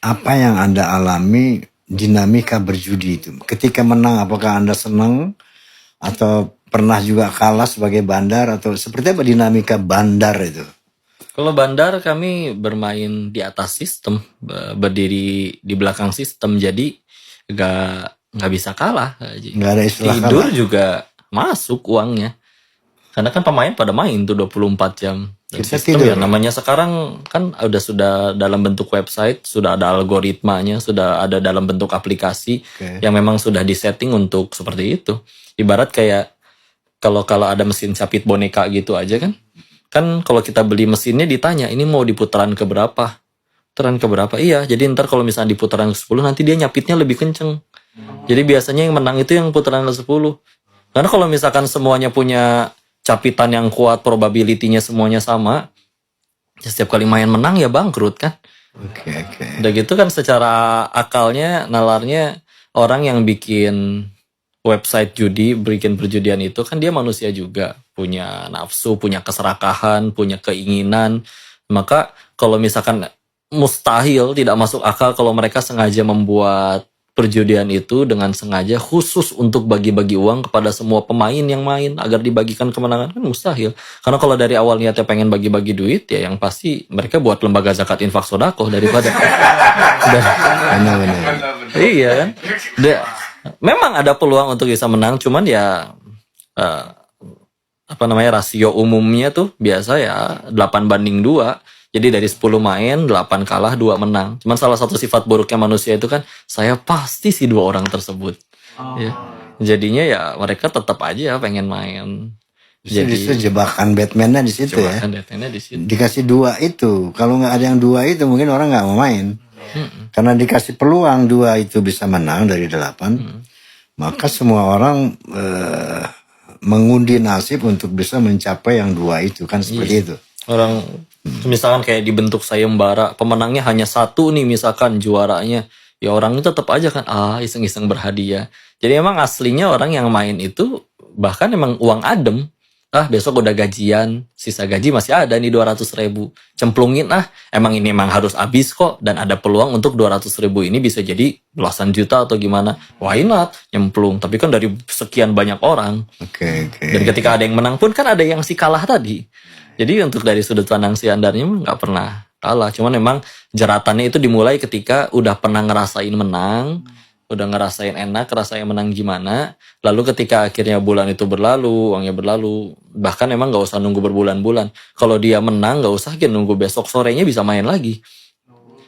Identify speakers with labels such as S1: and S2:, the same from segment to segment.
S1: apa yang Anda alami dinamika berjudi itu? Ketika menang, apakah Anda senang atau pernah juga kalah sebagai bandar, atau seperti apa dinamika bandar itu?
S2: Kalau bandar kami bermain di atas sistem, berdiri di belakang sistem, jadi nggak bisa kalah.
S1: Nggak ada istilah
S2: Tidur
S1: kalah.
S2: juga masuk uangnya. Karena kan pemain pada main tuh 24 jam. Dan
S1: Kita
S2: sistem
S1: tidur.
S2: ya namanya sekarang kan sudah dalam bentuk website, sudah ada algoritmanya, sudah ada dalam bentuk aplikasi yang memang sudah disetting untuk seperti itu. Ibarat kayak kalau ada mesin capit boneka gitu aja kan. Kan kalau kita beli mesinnya ditanya ini mau di putaran keberapa? Putaran keberapa? Iya, jadi ntar kalau misalnya di putaran ke-10 nanti dia nyapitnya lebih kenceng. Jadi biasanya yang menang itu yang putaran ke-10. Karena kalau misalkan semuanya punya capitan yang kuat, probability-nya semuanya sama, ya setiap kali main menang ya bangkrut kan.
S1: Oke.
S2: Udah gitu kan secara akalnya, nalarnya orang yang bikin website judi, bikin perjudian itu kan dia manusia juga. Punya nafsu, punya keserakahan, punya keinginan. Maka kalau misalkan mustahil, tidak masuk akal kalau mereka sengaja membuat perjudian itu dengan sengaja khusus untuk bagi-bagi uang kepada semua pemain yang main agar dibagikan kemenangan, kan mustahil. Karena kalau dari awal niatnya pengen bagi-bagi duit, ya yang pasti mereka buat lembaga zakat infak sodakoh daripada
S1: Benar.
S2: iya kan. Memang ada peluang untuk bisa menang, cuman ya rasio umumnya tuh biasa ya 8-2. Jadi dari 10 main, 8 kalah, 2 menang. Cuman salah satu sifat buruknya manusia itu kan, saya pasti si 2 orang tersebut. Ya. Jadinya ya mereka tetap aja pengen main.
S1: Jadi jebakan Batman-nya di situ ya.
S2: Batman-nya di situ.
S1: Dikasih 2 itu. Kalau nggak ada yang 2 itu mungkin orang nggak mau main. Karena dikasih peluang 2 itu bisa menang dari 8. Maka semua orang mengundi nasib untuk bisa mencapai yang 2 itu. Kan seperti itu.
S2: Orang misalkan kayak dibentuk sayembara, pemenangnya hanya 1 nih misalkan juaranya, ya orangnya tetap aja kan iseng-iseng berhadiah. Jadi emang aslinya orang yang main itu bahkan emang uang adem. Besok udah gajian, sisa gaji masih ada nih 200.000. Cemplungin emang ini emang harus habis kok, dan ada peluang untuk 200.000 ini bisa jadi belasan juta atau gimana. Why not? Nyemplung. Tapi kan dari sekian banyak orang.
S1: Oke.
S2: Dan ketika ada yang menang pun kan ada yang si kalah tadi. Jadi untuk dari sudut pandang si Andarnya nggak pernah kalah. Cuman memang jeratannya itu dimulai ketika udah pernah ngerasain menang, udah ngerasain enak, ngerasain menang gimana. Lalu ketika akhirnya bulan itu berlalu, uangnya berlalu, bahkan emang nggak usah nunggu berbulan-bulan. Kalau dia menang nggak usah nunggu besok sorenya bisa main lagi.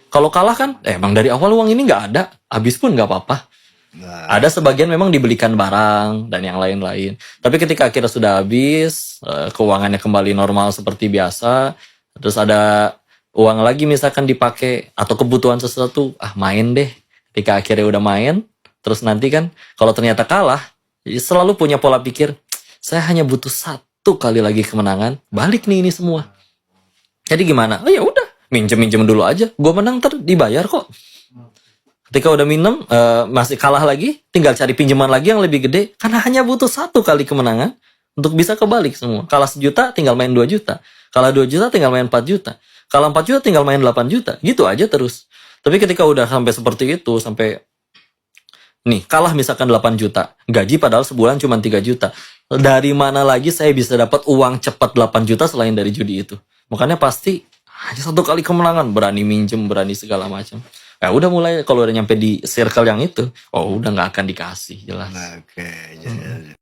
S2: Kalau kalah kan, emang dari awal uang ini nggak ada, habis pun nggak apa-apa. Ada sebagian memang dibelikan barang dan yang lain-lain. Tapi ketika akhirnya sudah habis, keuangannya kembali normal seperti biasa, terus ada uang lagi misalkan dipakai atau kebutuhan sesuatu, main deh. Ketika akhirnya udah main, terus nanti kan kalau ternyata kalah, selalu punya pola pikir, saya hanya butuh 1 kali lagi kemenangan, balik nih ini semua. Jadi gimana? Ya udah, minjem dulu aja. Gue menang dibayar kok. Ketika udah minum, masih kalah lagi, tinggal cari pinjaman lagi yang lebih gede, karena hanya butuh 1 kali kemenangan untuk bisa kebalik semua. Kalah 1 juta, tinggal main 2 juta. Kalah 2 juta, tinggal main 4 juta. Kalah 4 juta, tinggal main 8 juta. Gitu aja terus. Tapi ketika udah sampai seperti itu, sampai nih, kalah misalkan 8 juta. Gaji padahal sebulan cuma 3 juta. Dari mana lagi saya bisa dapat uang cepat 8 juta selain dari judi itu? Makanya pasti hanya 1 kali kemenangan, berani minjem, berani segala macam. Ya udah mulai kalau udah nyampe di circle yang itu, udah nggak akan dikasih jelas.
S1: Oke.